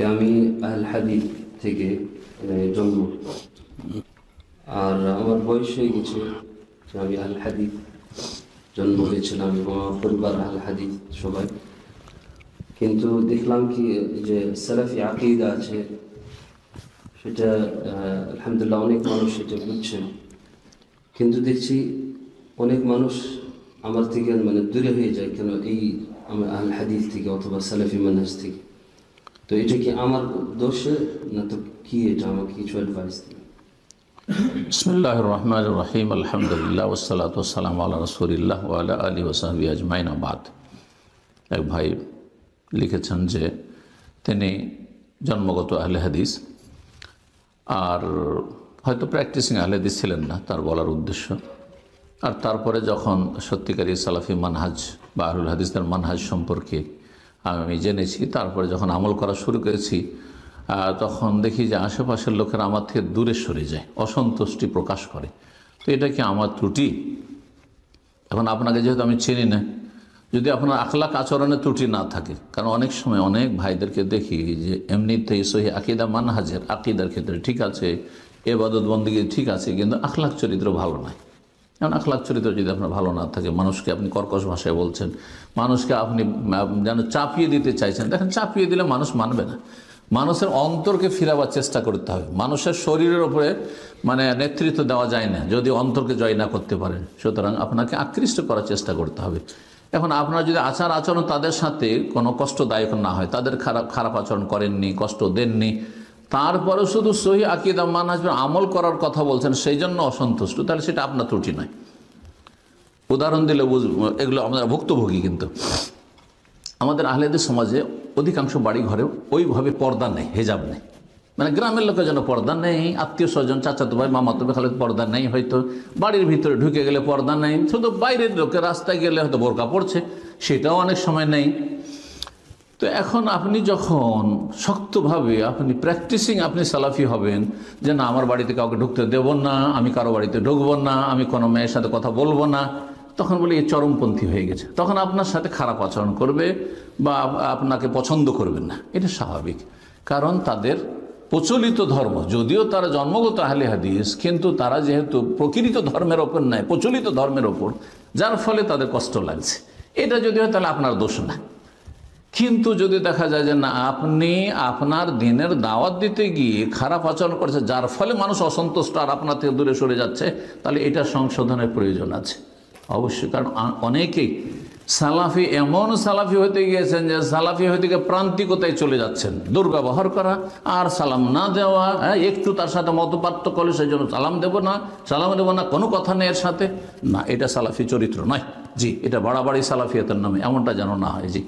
আমি আহল হাদিস থেকে জন্ম, আর আমার বয়স হয়ে গেছে যে আমি আহল হাদিস জন্ম হয়েছিলাম এবং আমার পরিবার আহল হাদিস সবাই। কিন্তু দেখলাম কি যে সালাফি আকীদা আছে, সেটা আলহামদুলিল্লাহ অনেক মানুষ সেটা বুঝছেন, কিন্তু দেখছি অনেক মানুষ আমার থেকে দূরে হয়ে যায়। কেন? এই আমার আহল হাদিস থেকে অথবা সালাফি মানহাজ থেকে। তো এটা কি আমার দোষে না তো কি? এটা আমাকে কিছু অ্যাডভাইস দিন। বিসমিল্লাহির রহমানির রহিম, আলহামদুলিল্লাহ ওয়াসসালাতু ওয়াসসালামু আলা রাসূলিল্লাহ ওয়া আলা আলিহি ওয়া সাহবিহি আজমাইন। বাদ, এক ভাই লিখেছেন যে তিনি জন্মগত আহলে হাদিস, আর হয়তো প্র্যাকটিসিং আহলে হাদিস ছিলেন না, তার বলার উদ্দেশ্য। আর তারপরে যখন সত্যিকারী সালাফি মানহাজ বা আহলুল হাদিসদের মানহাজ সম্পর্কে আমি জেনেছি, তারপরে যখন আমল করা শুরু করেছি, তখন দেখি যে আশেপাশের লোকেরা আমার থেকে দূরে সরে যায়, অসন্তুষ্টি প্রকাশ করে। তো এটা কি আমার ত্রুটি? এখন আপনাকে যেহেতু আমি চিনি না, যদি আপনার আখলাক আচরণের ত্রুটি না থাকে, কারণ অনেক সময় অনেক ভাইদেরকে দেখি যে এমনিতেই সহি আকিদা মানহাজের আকিদার ক্ষেত্রে ঠিক আছে, ইবাদত বন্দেগী ঠিক আছে, কিন্তু আখলাক চরিত্র ভালো নয়। কারণ আখলাক চরিত্র যদি আপনার ভালো না থাকে, মানুষকে আপনি কর্কশ ভাষায় বলছেন, মানুষকে আপনি যেন চাপিয়ে দিতে চাইছেন, দেখেন চাপিয়ে দিলে মানুষ মানবে না। মানুষের অন্তরকে ফিরাবার চেষ্টা করতে হবে। মানুষের শরীরের ওপরে নেতৃত্ব দেওয়া যায় না যদি অন্তরকে জয় না করতে পারেন। সুতরাং আপনাকে আকৃষ্ট করার চেষ্টা করতে হবে। এখন আপনার যদি আচার আচরণ তাদের সাথে কোনো কষ্টদায়ক না হয়, তাদের খারাপ আচরণ করেননি, কষ্ট দেননি, তারপরে শুধু সহি আকীদা মানহাজ আমল করার কথা বলছেন, সেই জন্য অসন্তুষ্ট, তাহলে সেটা আপনার ত্রুটি নয়। উদাহরণ দিলে এগুলো আমরা ভুক্তভোগী। কিন্তু আমাদের আহলেদের সমাজে অধিকাংশ বাড়ি ঘরে ওইভাবে পর্দা নেই, হেজাব নেই। গ্রামের লোকের জন্য পর্দা নেই, আত্মীয় স্বজন, চাচাতো ভাই, মামাতো ভাই, খালাতো পর্দা নেই, হয়তো বাড়ির ভিতরে ঢুকে গেলে পর্দা নেই, শুধু বাইরের লোকের রাস্তায় গেলে হয়তো বোরকা পড়ছে, সেটাও অনেক সময় নেই। তো এখন আপনি যখন শক্তভাবে আপনি প্র্যাকটিসিং আপনি সালাফি হবেন যে না, আমার বাড়িতে কাউকে ঢুকতে দেব না, আমি কারো বাড়িতে ঢুকবো না, আমি কোনো মেয়ের সাথে কথা বলবো না, তখন বলি এই চরমপন্থী হয়ে গেছে। তখন আপনার সাথে খারাপ আচরণ করবে বা আপনাকে পছন্দ করবেন না, এটা স্বাভাবিক। কারণ তাদের প্রচলিত ধর্ম, যদিও তারা জন্মগত আহলে হাদিস, কিন্তু তারা যেহেতু প্রকৃত ধর্মের ওপর নয়, প্রচলিত ধর্মের ওপর, যার ফলে তাদের কষ্ট লাগছে। এটা যদি হয় তাহলে আপনার দোষ না। কিন্তু যদি দেখা যায় যে না, আপনি আপনার দিনের দাওয়াত দিতে গিয়ে খারাপ আচরণ করেছে, যার ফলে মানুষ অসন্তুষ্ট আর আপনার থেকে দূরে সরে যাচ্ছে, তাহলে এটা সংশোধনের প্রয়োজন আছে অবশ্যই। কারণ অনেকেই সালাফি এমন সালাফি হতে গিয়েছেন যে সালাফি হতে গিয়ে প্রান্তিকতায় চলে যাচ্ছেন, দুর্ব্যবহার করা আর সালাম না দেওয়া, একটু তার সাথে মত পার্থক্য হলে সেই জন্য সালাম দেবো না, কোনো কথা নেই এর সাথে, না, এটা সালাফি চরিত্র নয়। জি, এটা বাড়াবাড়ি সালাফিয়াতের নামে এমনটা যেন না হয়। জি।